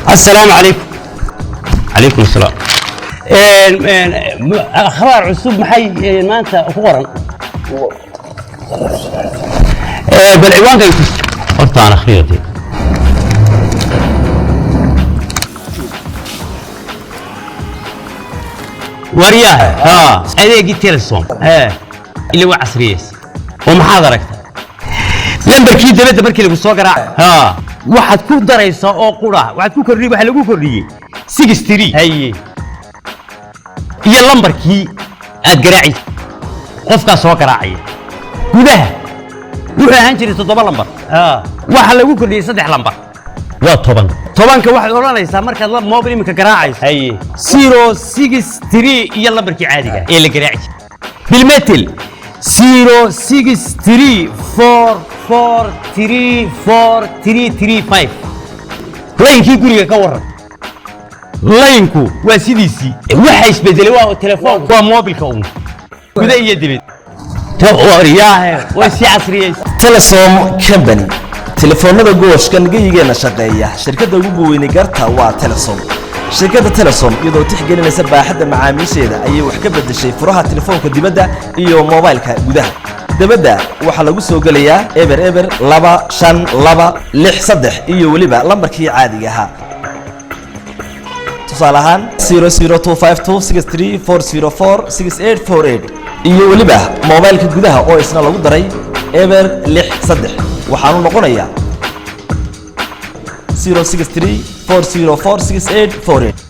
السلام عليكم. عليكم السلام. أخبار عصوب محي ما أنت أخبارا بالعوان قلت قلت أنا خيرتي ورياه أنا قلت تلسون اللي هو عصريس ومحاضرك لمبر كي دبد markii lagu soo garaac waxaad ku daraysaa oo qura waxaad ku kordhiyay waxa lagu kordhiyay 63 haye iyo lambarkii aad garaaci qofka soo garaacay gudaha wuxuu ahaan jiray 7 lambar waxa lagu kordhiyay 3 lambar waa 10 10ka waxaad oranaysaa markaad la mobile imika garaacayso haye 063 iyo lambarkii caadiga ee la garaaci بالمثل 063443435 لاينكي غوريغا كورن لاينكو waa sidiisi waxa isbedelay waa telefoon waa mobilka uu gudaha iyo dibad tawariyaahe waa si casriyeys Telesom Company telefoonada gooshka nagaygeena shaqeeya shirkadda ugu weyn garta waa Telesom shirkadda Telesom iyadoo tixgelinaysa baaxadda macaamiisheeda ayay wax ka bedeshay furaha telefoonka dibadda iyo mobilka gudaha dibadda waxa lagu soo galayaa eber 25263 iyo waliba lambarkii caadiga ahaa tusaale ahaan 0025263404688 iyo waliba mobilka gudaha oo isna lagu daray eber 63 waxaanu noqonayaa 063404688